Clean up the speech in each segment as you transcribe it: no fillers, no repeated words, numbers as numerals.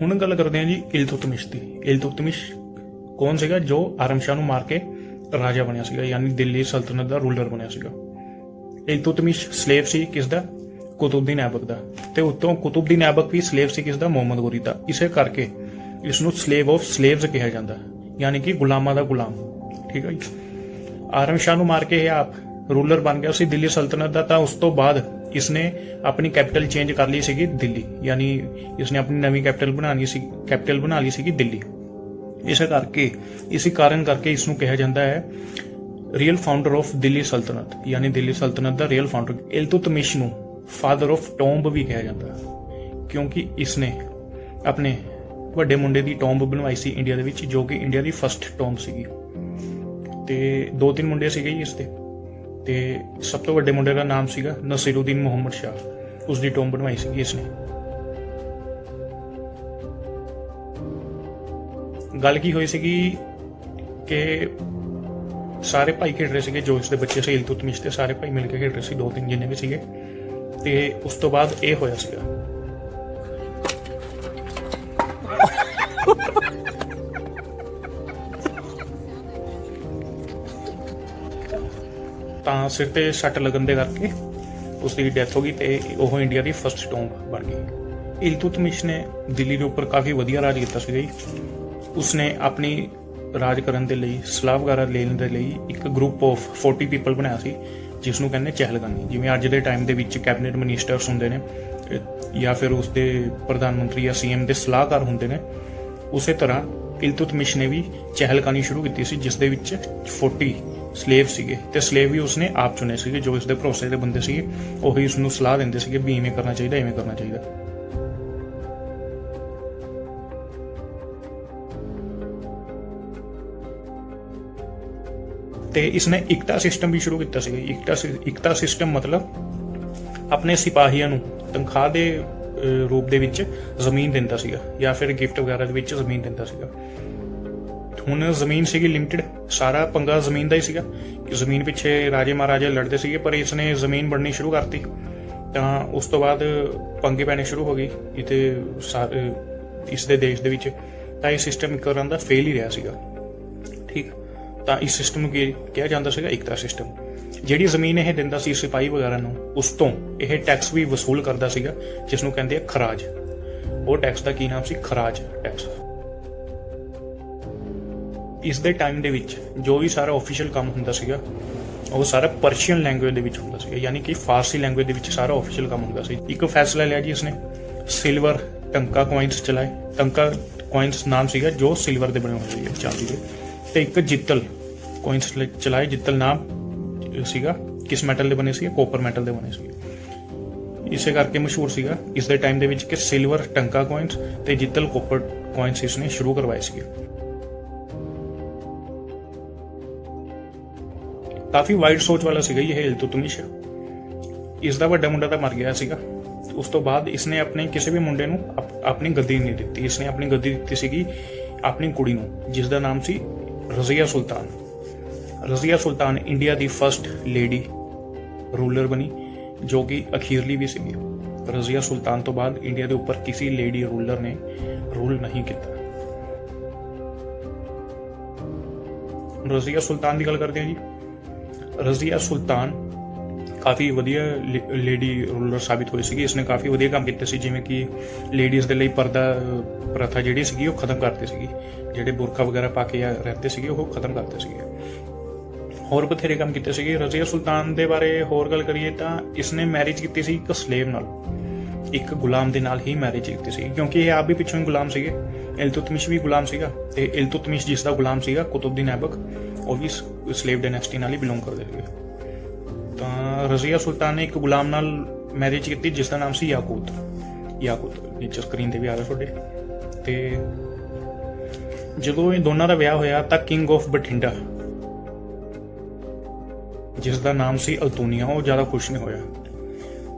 ਹੁਣ ਗੱਲ ਕਰਦੇ ਹਾਂ ਜੀ ਇਲਤੁਤਮਿਸ਼ ਦੀ। ਇਲਤੁਤਮਿਸ਼ ਕੌਣ ਸੀਗਾ? ਜੋ ਆਰਮ ਸ਼ਾਹ ਨੂੰ ਮਾਰ ਕੇ ਰਾਜਾ ਬਣਿਆ ਸੀਗਾ, ਯਾਨੀ ਦਿੱਲੀ ਸਲਤਨਤ ਦਾ ਰੂਲਰ ਬਣਿਆ ਸੀਗਾ। ਇਲਤੁਤਮਿਸ਼ ਸਲੇਵ ਸੀ ਕਿਸ ਦਾ? ਕੁਤੁਬਦੀਨ ਐਬਕ ਦਾ। ਤੇ ਉੱਤੋਂ ਕੁਤੁਬਦੀਨ ਐਬਕ ਵੀ ਸਲੇਵ ਸੀ ਕਿਸ ਦਾ? ਮੁਹੰਮਦ ਗੋਰੀ ਦਾ। ਇਸੇ ਕਰਕੇ ਇਸ ਨੂੰ ਸਲੇਵ ਆਫ ਸਲੇਵਸ ਕਿਹਾ ਜਾਂਦਾ, ਯਾਨੀ ਕਿ ਗੁਲਾਮਾਂ ਦਾ ਗੁਲਾਮ। ਠੀਕ ਹੈ ਜੀ। ਆਰਮ ਸ਼ਾਹ ਨੂੰ ਮਾਰ ਕੇ ਇਹ ਆਪ ਰੂਲਰ ਬਣ ਗਿਆ ਸੀ ਦਿੱਲੀ ਸਲਤਨਤ ਦਾ। ਤਾਂ ਉਸ ਤੋਂ ਬਾਅਦ ਇਸਨੇ ਆਪਣੀ ਕੈਪੀਟਲ ਚੇਂਜ ਕਰ ਲਈ ਸੀਗੀ ਦਿੱਲੀ, ਯਾਨੀ ਇਸਨੇ ਆਪਣੀ ਨਵੀਂ ਕੈਪੀਟਲ ਬਣਾ ਲਈ ਸੀਗੀ ਦਿੱਲੀ। ਇਸੇ ਕਰਕੇ ਇਸੇ ਕਾਰਨ ਕਰਕੇ ਇਸ ਨੂੰ ਕਿਹਾ ਜਾਂਦਾ ਹੈ ਰੀਅਲ ਫਾਊਂਡਰ ਆਫ ਦਿੱਲੀ ਸਲਤਨਤ, ਯਾਨੀ ਦਿੱਲੀ ਸਲਤਨਤ ਦਾ ਰੀਅਲ ਫਾਊਂਡਰ। ਇਲਤੁਤਮਿਸ਼ ਨੂੰ ਫਾਦਰ ਆਫ ਟੋਂਬ ਵੀ ਕਿਹਾ ਜਾਂਦਾ, ਕਿਉਂਕਿ ਇਸਨੇ ਆਪਣੇ ਵੱਡੇ ਮੁੰਡੇ ਦੀ ਟੋਂਬ ਬਣਵਾਈ ਸੀ ਇੰਡੀਆ ਦੇ ਵਿੱਚ, ਜੋ ਕਿ ਇੰਡੀਆ ਦੀ ਫਸਟ ਟੋਂਬ ਸੀਗੀ। ਤੇ 2-3 ਮੁੰਡੇ ਸੀਗੇ ਜੀ ਇਸਦੇ, ਤੇ ਸਭ ਤੋਂ ਵੱਡੇ ਮੁੰਡੇ ਦਾ ਨਾਮ ਸੀਗਾ ਨਸੀਰੁਦੀਨ ਮੁਹੰਮਦ ਸ਼ਾਹ। ਉਸ ਦੀ ਟੋਂਬ ਬਣਵਾਈ ਸੀਗੀ ਇਸਨੇ। ਗੱਲ ਕੀ ਹੋਈ ਸੀਗੀ ਕਿ ਸਾਰੇ ਭਾਈ ਖੇਡ ਰਹੇ ਸੀਗੇ, ਜੋ ਇਸਦੇ ਬੱਚੇ ਸੀ ਇਲਤੁਤਮਿਸ਼ ਦੇ ਸਾਰੇ ਭਾਈ ਮਿਲ ਕੇ ਖੇਡ ਰਹੇ ਸੀ, 2-3 ਜਿੰਨੇ ਵੀ ਸੀਗੇ। ਤੇ ਉਸ ਤੋਂ ਬਾਅਦ ਇਹ ਹੋਇਆ ਸੀਗਾ ਤਾਂ ਸਿਰ ਤੇ ਸੱਟ ਲੱਗਣ ਦੇ ਕਰਕੇ ਉਸ ਦੀ ਡੈਥ ਹੋ ਗਈ ਤੇ ਉਹ ਇੰਡੀਆ ਦੀ ਫਸਟ ਟੋਂਬ ਬਣ ਗਈ। ਇਲਤੁਤਮਿਸ਼ ਨੇ ਦਿੱਲੀ ਦੇ ਉੱਪਰ ਕਾਫੀ ਵਧੀਆ ਰਾਜ ਕੀਤਾ ਸੀਗਾ ਜੀ। ਉਸਨੇ ਆਪਣੀ ਰਾਜ ਕਰਨ ਦੇ ਲਈ ਸਲਾਹ ਵਗੈਰਾ ਲੈਣ ਦੇ ਲਈ ਇੱਕ ਗਰੁੱਪ ਆਫ 40 ਪੀਪਲ ਬਣਾਇਆ ਸੀ, ਜਿਸ ਨੂੰ ਕਹਿੰਦੇ ਚਹਿਲਗਾਨੀ। ਜਿਵੇਂ ਅੱਜ ਦੇ ਟਾਈਮ ਦੇ ਵਿੱਚ ਕੈਬਨਿਟ ਮਿਨਿਸਟਰਸ ਹੁੰਦੇ ਨੇ ਜਾਂ ਫਿਰ ਉਸਦੇ ਪ੍ਰਧਾਨ ਮੰਤਰੀ ਜਾਂ ਸੀਐਮ ਦੇ ਸਲਾਹਕਾਰ ਹੁੰਦੇ ਨੇ, ਉਸੇ ਤਰ੍ਹਾਂ ਇਲਤੁਤਮਿਸ਼ ਨੇ ਵੀ ਚਹਿਲਗਾਨੀ ਸ਼ੁਰੂ ਕੀਤੀ ਸੀ, ਜਿਸ ਦੇ ਵਿੱਚ 40 ਸਲੇਵ ਸੀਗੇ। ਤੇ ਸਲੇਵ ਵੀ ਉਸਨੇ ਆਪ ਚੁਣੇ ਸੀਗੇ, ਜੋ ਇਸਦੇ ਭਰੋਸੇ ਦੇ ਬੰਦੇ ਸੀਗੇ। ਉਹੀ ਉਸਨੂੰ ਸਲਾਹ ਦਿੰਦੇ ਸੀਗੇ ਵੀ ਇਵੇਂ ਕਰਨਾ ਚਾਹੀਦਾ, ਇਵੇਂ ਕਰਨਾ ਚਾਹੀਦਾ। ਤੇ ਇਸਨੇ ਇਕਤਾ ਸਿਸਟਮ ਵੀ ਸ਼ੁਰੂ ਕੀਤਾ ਸੀਗਾ। ਇਕਤਾ ਸਿਸਟਮ ਮਤਲਬ ਆਪਣੇ ਸਿਪਾਹੀਆਂ ਨੂੰ ਤਨਖਾਹ ਦੇ ਰੂਪ ਦੇ ਵਿੱਚ ਜ਼ਮੀਨ ਦਿੰਦਾ ਸੀਗਾ, ਜਾਂ ਫਿਰ ਗਿਫਟ ਵਗੈਰਾ ਦੇ ਵਿੱਚ ਜ਼ਮੀਨ ਦਿੰਦਾ ਸੀਗਾ। ਹੁਣ ਜ਼ਮੀਨ ਸੀਗੀ ਲਿਮਿਟਡ, ਸਾਰਾ ਪੰਗਾ ਜ਼ਮੀਨ ਦਾ ਹੀ ਸੀਗਾ ਕਿ ਜ਼ਮੀਨ ਪਿੱਛੇ ਰਾਜੇ ਮਹਾਰਾਜੇ ਲੜਦੇ ਸੀਗੇ, ਪਰ ਇਸਨੇ ਜ਼ਮੀਨ ਬਣਨੀ ਸ਼ੁਰੂ ਕਰਤੀ। ਤਾਂ ਉਸ ਤੋਂ ਬਾਅਦ ਪੰਗੇ ਪੈਣੇ ਸ਼ੁਰੂ ਹੋ ਗਏ ਇਸ ਦੇ ਦੇਸ਼ ਦੇ ਵਿੱਚ। ਤਾਂ ਇਹ ਸਿਸਟਮ ਇੱਕ ਤਰ੍ਹਾਂ ਦਾ ਫੇਲ ਹੀ ਰਿਹਾ ਸੀਗਾ। ਠੀਕ, ਤਾਂ ਇਸ ਸਿਸਟਮ ਨੂੰ ਕਿਹਾ ਜਾਂਦਾ ਸੀਗਾ ਇਕਤਾ ਸਿਸਟਮ। ਜਿਹੜੀ ਜ਼ਮੀਨ ਇਹ ਦਿੰਦਾ ਸੀ ਸਿਪਾਹੀ ਵਗੈਰਾ ਨੂੰ, ਉਸ ਤੋਂ ਇਹ ਟੈਕਸ ਵੀ ਵਸੂਲ ਕਰਦਾ ਸੀਗਾ, ਜਿਸ ਨੂੰ ਕਹਿੰਦੇ ਆ ਖਰਾਜ। ਉਹ ਟੈਕਸ ਦਾ ਕੀ ਨਾਮ ਸੀ? ਖਰਾਜ ਟੈਕਸ। ਇਸ ਦੇ ਟਾਈਮ ਦੇ ਵਿੱਚ ਜੋ ਵੀ ਸਾਰਾ ਆਫੀਸ਼ੀਅਲ ਕੰਮ ਹੁੰਦਾ ਸੀਗਾ, ਉਹ ਸਾਰਾ ਪਰਸ਼ੀਅਨ ਲੈਂਗੁਏਜ ਦੇ ਵਿੱਚ ਹੁੰਦਾ ਸੀਗਾ, ਯਾਨੀ ਕਿ ਫਾਰਸੀ ਲੈਂਗੁਏਜ ਦੇ ਵਿੱਚ ਸਾਰਾ ਆਫੀਸ਼ੀਅਲ ਕੰਮ ਹੁੰਦਾ ਸੀ। ਇੱਕ ਫੈਸਲਾ ਲਿਆ ਜੀ ਇਸਨੇ, ਸਿਲਵਰ ਟੰਕਾ ਕੁਆਇਨਸ ਚਲਾਏ। ਟੰਕਾ ਕੁਆਇਨਸ ਨਾਮ ਸੀਗਾ ਜੋ ਸਿਲਵਰ ਦੇ ਬਣੇ ਹੋਏ ਸੀਗੇ, ਚਾਂਦੀ ਦੇ। ਤੇ ਇੱਕ ਜਿੱਤਲ ਕੁਆਇਨਸ ਚਲਾਏ। ਜਿੱਤਲ ਨਾਮ ਸੀਗਾ ਕਿਸ ਮੈਟਲ ਦੇ ਬਣੇ ਸੀਗੇ? ਕੋਪਰ ਮੈਟਲ ਦੇ ਬਣੇ ਸੀਗੇ। ਇਸੇ ਕਰਕੇ ਮਸ਼ਹੂਰ ਸੀਗਾ ਇਸ ਦੇ ਟਾਈਮ ਦੇ ਵਿੱਚ ਕਿ ਸਿਲਵਰ ਟੰਕਾ ਕੁਆਇਨਸ ਤੇ ਜਿੱਤਲ ਕੋਪਰ ਕੁਆਇਨਸ ਇਸਨੇ ਸ਼ੁਰੂ ਕਰਵਾਏ ਸੀਗੇ। ਕਾਫੀ ਵਾਈਡ ਸੋਚ ਵਾਲਾ ਸੀਗਾ ਇਹ ਇਲਤੁਤਮਿਸ਼। ਇਸ ਦਾ ਵੱਡਾ ਮੁੰਡਾ ਤਾਂ ਮਰ ਗਿਆ ਸੀਗਾ। ਉਸ ਤੋਂ ਬਾਅਦ ਇਸਨੇ ਆਪਣੇ ਕਿਸੇ ਵੀ ਮੁੰਡੇ ਨੂੰ ਆਪਣੀ ਗੱਦੀ ਨਹੀਂ ਦਿੱਤੀ। ਇਸਨੇ ਆਪਣੀ ਗੱਦੀ ਦਿੱਤੀ ਸੀਗੀ ਆਪਣੀ ਕੁੜੀ ਨੂੰ, ਜਿਸ ਦਾ ਨਾਮ ਸੀ ਰਜ਼ੀਆ ਸੁਲਤਾਨ। ਰਜ਼ੀਆ ਸੁਲਤਾਨ ਇੰਡੀਆ ਦੀ ਫਸਟ ਲੇਡੀ ਰੂਲਰ ਬਣੀ, ਜੋ ਕਿ ਅਖੀਰਲੀ ਵੀ ਸੀਗੀ। ਰਜ਼ੀਆ ਸੁਲਤਾਨ ਤੋਂ ਬਾਅਦ ਇੰਡੀਆ ਦੇ ਉੱਪਰ ਕਿਸੇ ਲੇਡੀ ਰੂਲਰ ਨੇ ਰੂਲ ਨਹੀਂ ਕੀਤਾ। ਰਜ਼ੀਆ ਸੁਲਤਾਨ ਦੀ ਗੱਲ ਕਰਦੇ ਹਾਂ ਜੀ। ਰਜ਼ੀਆ ਸੁਲਤਾਨ ਕਾਫੀ ਵਧੀਆ ਲੇਡੀ ਰੂਲਰ ਸਾਬਿਤ ਹੋਈ ਸੀਗੀ। ਇਸਨੇ ਕਾਫੀ ਵਧੀਆ ਕੰਮ ਕੀਤੇ ਸੀ, ਜਿਵੇਂ ਕਿ ਲੇਡੀਜ਼ ਦੇ ਲਈ ਪਰਦਾ ਪ੍ਰਥਾ ਜਿਹੜੀ ਸੀਗੀ ਉਹ ਖਤਮ ਕਰਤੀ ਸੀਗੀ। ਜਿਹੜੇ ਬੁਰਖਾ ਵਗੈਰਾ ਪਾ ਕੇ ਰਹਿੰਦੇ ਸੀਗੇ ਉਹ ਖਤਮ ਕਰਤੇ ਸੀਗੇ। ਹੋਰ ਬਥੇਰੇ ਕੰਮ ਕੀਤੇ ਸੀਗੇ। ਰਜ਼ੀਆ ਸੁਲਤਾਨ ਦੇ ਬਾਰੇ ਹੋਰ ਗੱਲ ਕਰੀਏ ਤਾਂ ਇਸਨੇ ਮੈਰਿਜ ਕੀਤੀ ਸੀ ਇੱਕ ਸਲੇਵ ਨਾਲ, ਇੱਕ ਗੁਲਾਮ ਦੇ ਨਾਲ ਹੀ ਮੈਰਿਜ ਕੀਤੀ ਸੀ, ਕਿਉਂਕਿ ਇਹ ਆਪ ਵੀ ਪਿੱਛੋਂ ਹੀ ਗੁਲਾਮ ਸੀਗੇ। ਇਲਤੁਤਮਿਸ਼ ਵੀ ਗੁਲਾਮ ਸੀਗਾ, ਤੇ ਇਲਤੁਤਮਿਸ਼ ਜਿਸ ਦਾ ਗੁਲਾਮ ਸੀਗਾ ਕੁਤੁਬਦੀਨ ਐਬਕ, ਉਹ ਵੀ ਸਲੇਵ ਡਾਇਨੈਸਟੀ ਨਾਲ ਹੀ ਬਿਲੋਂਗ ਕਰਦੇ ਸੀਗੇ। ਤਾਂ ਰਜ਼ੀਆ ਸੁਲਤਾਨ ਨੇ ਇੱਕ ਗੁਲਾਮ ਨਾਲ ਮੈਰਿਜ ਕੀਤੀ ਜਿਸ ਦਾ ਨਾਮ ਸੀ ਯਾਕੂਤ। ਨੀਚੇ ਸਕਰੀਨ ਤੇ ਵੀ ਆ ਰਿਹਾ ਤੁਹਾਡੇ। ਤੇ ਜਦੋਂ ਇਹ ਦੋਨਾਂ ਦਾ ਵਿਆਹ ਹੋਇਆ ਤਾਂ ਕਿੰਗ ਆਫ ਬਠਿੰਡਾ, ਜਿਸ ਦਾ ਨਾਮ ਸੀ ਅਲਤੂਨੀਆ, ਉਹ ਜ਼ਿਆਦਾ ਖੁਸ਼ ਨਹੀਂ ਹੋਇਆ।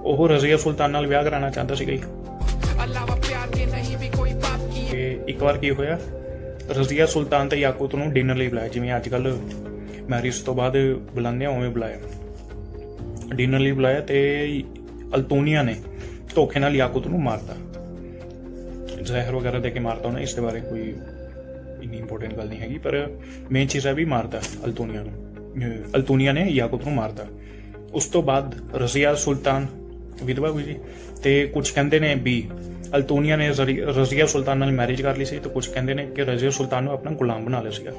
ਉਹ ਰਜ਼ੀਆ ਸੁਲਤਾਨ ਨਾਲ ਵਿਆਹ ਕਰਾਉਣਾ ਚਾਹੁੰਦਾ ਸੀਗਾ। ਇੱਕ ਵਾਰ ਕੀ ਹੋਇਆ, ਰਜ਼ੀਆ ਸੁਲਤਾਨ ਤੇ ਯਾਕੂਤ ਨੂੰ ਡਿਨਰ ਲਈ ਬੁਲਾਇਆ, ਜਿਵੇਂ ਅੱਜ ਕੱਲ ਮੈਰਿਜ ਤੋਂ ਬਾਅਦ ਬੁਲਾਉਂਦੇ ਆ ਉਵੇਂ ਬੁਲਾਇਆ। ਡਿਨਰ ਲਈ ਬੁਲਾਇਆ ਤੇ ਅਲਤੂਨੀਆ ਨੇ ਧੋਖੇ ਨਾਲ ਯਾਕੂਤ ਨੂੰ ਮਾਰਤਾ। ਜ਼ਹਿਰ ਵਗੈਰਾ ਦੇ ਕੇ ਮਾਰਤਾ ਉਹਨੇ, ਇਸ ਦੇ ਬਾਰੇ ਕੋਈ ਇੰਨੀ ਇੰਪੋਰਟੈਂਟ ਗੱਲ ਨਹੀਂ ਹੈਗੀ, ਪਰ ਮੇਨ ਚੀਜ਼ ਹੈ ਵੀ ਮਾਰਦਾ ਅਲਤੂਨੀਆ ਨੇ ਯਾਕੂਬ ਨੂੰ ਮਾਰਦਾ। ਉਸ ਤੋਂ ਬਾਅਦ ਰਜ਼ੀਆ ਸੁਲਤਾਨ ਵਿਧਵਾ ਹੋਈ ਜੀ, ਤੇ ਕੁਝ ਕਹਿੰਦੇ ਨੇ ਵੀ ਅਲਤੂਨੀਆ ਨੇ ਰਜ਼ੀਆ ਸੁਲਤਾਨ ਨਾਲ ਮੈਰਿਜ ਕਰ ਲਈ ਸੀ, ਤੇ ਕੁਝ ਕਹਿੰਦੇ ਨੇ ਕਿ ਰਜ਼ੀਆ ਸੁਲਤਾਨ ਨੂੰ ਆਪਣਾ ਗੁਲਾਮ ਬਣਾ ਲਿਆ ਸੀਗਾ।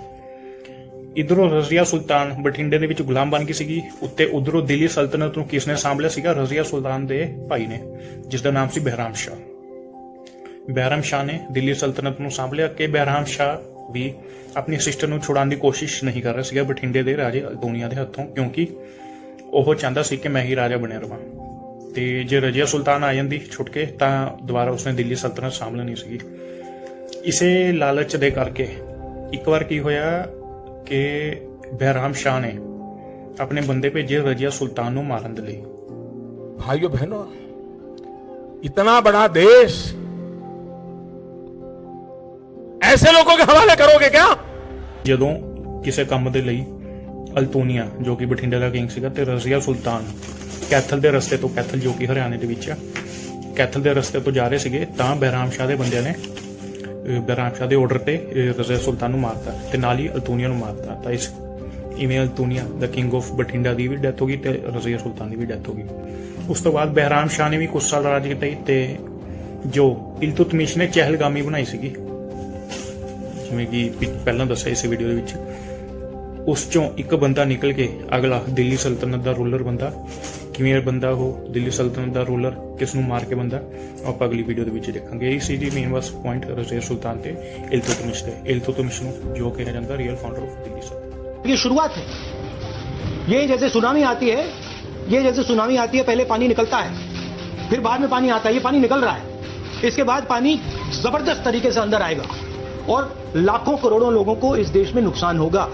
ਇਧਰੋਂ ਰਜ਼ੀਆ ਸੁਲਤਾਨ ਬਠਿੰਡੇ ਦੇ ਵਿੱਚ ਗੁਲਾਮ ਬਣ ਗਈ ਸੀਗੀ, ਉੱਤੇ ਉਧਰੋਂ ਦਿੱਲੀ ਸਲਤਨਤ ਨੂੰ ਕਿਸਨੇ ਸਾਂਭਲਿਆ ਸੀਗਾ? ਰਜ਼ੀਆ ਸੁਲਤਾਨ ਦੇ ਭਾਈ ਨੇ, ਜਿਸ ਦਾ ਨਾਮ ਸੀ ਬਹਿਰਾਮ ਸ਼ਾਹ। ਬਹਿਰਾਮ ਸ਼ਾਹ ਨੇ ਦਿੱਲੀ ਸਲਤਨਤ ਨੂੰ ਸਾਂਭ ਲਿਆ ਕਿ ਬਹਿਰਾਮ ਸ਼ਾਹ ਵੀ ਆਪਣੀ ਸਿਸਟਰ ਨੂੰ ਛੁਡਾਉਣ ਦੀ ਕੋਸ਼ਿਸ਼ ਨਹੀਂ ਕਰ ਰਿਹਾ ਸੀਗਾ ਬਠਿੰਡੇ ਦੇ ਰਾਜੇ ਅਲਤੂਨੀਆ ਦੇ ਹੱਥੋਂ, ਕਿਉਂਕਿ ਉਹ ਚਾਹੁੰਦਾ ਸੀ ਕਿ ਮੈਂ ਹੀ ਰਾਜਾ ਬਣਿਆ ਰਵਾਂ, ਤੇ ਜੇ ਰਜ਼ੀਆ ਸੁਲਤਾਨ ਆ ਜਾਂਦੀ ਛੁੱਟ ਕੇ ਤਾਂ ਦੁਬਾਰਾ ਉਸਨੇ ਦਿੱਲੀ ਸਲਤਨਤ ਸਾਂਭ ਲੈਣੀ ਸੀਗੀ। ਇਸੇ ਲਾਲਚ ਦੇ ਕਰਕੇ ਇੱਕ ਵਾਰ ਕੀ ਹੋਇਆ ਕਿ ਬਹਿਰਾਮ ਸ਼ਾਹ ਨੇ ਆਪਣੇ ਬੰਦੇ ਭੇਜੇ ਰਜ਼ੀਆ ਸੁਲਤਾਨ ਨੂੰ ਮਾਰਨ ਦੇ ਲਈ। भाइयों बहनों, इतना बड़ा देश ऐसे लोगों के हवाले करोगे क्या? ਜਦੋਂ ਕਿਸੇ ਕੰਮ ਦੇ ਲਈ ਅਲਤੂਨੀਆ ਜੋ ਕਿ ਬਠਿੰਡੇ ਦਾ ਕਿੰਗ ਸੀਗਾ ਤੇ ਰਜ਼ੀਆ ਸੁਲਤਾਨ ਕੈਥਲ ਦੇ ਰਸਤੇ ਤੋਂ, ਕੈਥਲ ਜੋ ਕਿ ਹਰਿਆਣੇ ਦੇ ਵਿੱਚ ਆ, ਕੈਥਲ ਦੇ ਰਸਤੇ ਤੋਂ ਜਾ ਰਹੇ ਸੀਗੇ, ਤਾਂ ਬਹਿਰਾਮ ਸ਼ਾਹ ਦੇ ਬੰਦਿਆਂ ਨੇ ਬਹਿਰਾਮ ਸ਼ਾਹ ਦੇ ਆਰਡਰ ਤੇ ਰਜ਼ੀਆ ਸੁਲਤਾਨ ਨੂੰ ਮਾਰਤਾ ਤੇ ਨਾਲ ਹੀ ਅਲਤੂਨੀਆ ਨੂੰ ਮਾਰਤਾ। ਤਾਂ ਇਸ ਇਵੇਂ ਅਲਤੂਨੀਆ ਦਾ king of Bathinda the we death ਹੋ ਗਈ ਤੇ ਰਜ਼ੀਆ ਸੁਲਤਾਨ ਦੀ ਵੀ ਡੈਥ ਹੋ ਗਈ। ਉਸ ਤੋਂ ਬਾਅਦ ਬਹਿਰਾਮ ਸ਼ਾਹ ਨੇ ਵੀ ਕੁਝ ਸਾਲ ਰਾਜ ਕੀਤਾ ਤੇ ਜੋ ਇਲਤੁਤਮਿਸ਼ ਨੇ ਚਹਿਲਗਾਮੀ ਬਣਾਈ ਸੀਗੀ, ਜਿਵੇਂ ਕਿ ਪਹਿਲਾਂ ਦੱਸਿਆ ਇਸ ਵੀਡੀਓ ਦੇ ਵਿੱਚ, ਉਸ ਚੋਂ ਇੱਕ ਬੰਦਾ ਨਿਕਲ ਕੇ ਅਗਲਾ ਦਿੱਲੀ ਸਲਤਨਤ ਦਾ ਰੂਲਰ ਬੰਦਾ। ਕਿਵੇਂ ਬੰਦਾ ਉਹ ਦਿੱਲੀ ਸਲਤਨਤ ਦਾ ਰੂਲਰ, ਕਿਸ ਨੂੰ ਮਾਰ ਕੇ ਬੰਦਾ, ਆਪਾਂ ਅਗਲੀ ਵੀਡੀਓ ਦੇ ਵਿੱਚ ਦੇਖਾਂਗੇ। ਇਹ ਸੀ ਜੀ ਮੇਨ ਬਸ ਪੁਆਇੰਟ ਰਜ਼ੀਆ ਸੁਲਤਾਨ ਤੇ ਇਲਤੁਤਮਿਸ਼ ਤੇ। ਇਲਤੁਤਮਿਸ਼ ਨੂੰ ਜੋ ਕਿਹਾ ਜਾਂਦਾ ਰੀਅਲ ਫਾਊਂਡਰ ਆਫ ਦਿੱਲੀ ਸਲਤਨਤ। ये शुरुआत है, ये जैसे सुनामी आती है, ये जैसे सुनामी आती है, पहले पानी निकलता है, फिर बाद में पानी आता है, ये पानी निकल रहा है, इसके बाद पानी जबरदस्त तरीके से अंदर आएगा और लाखों करोड़ों लोगों को इस देश में नुकसान होगा।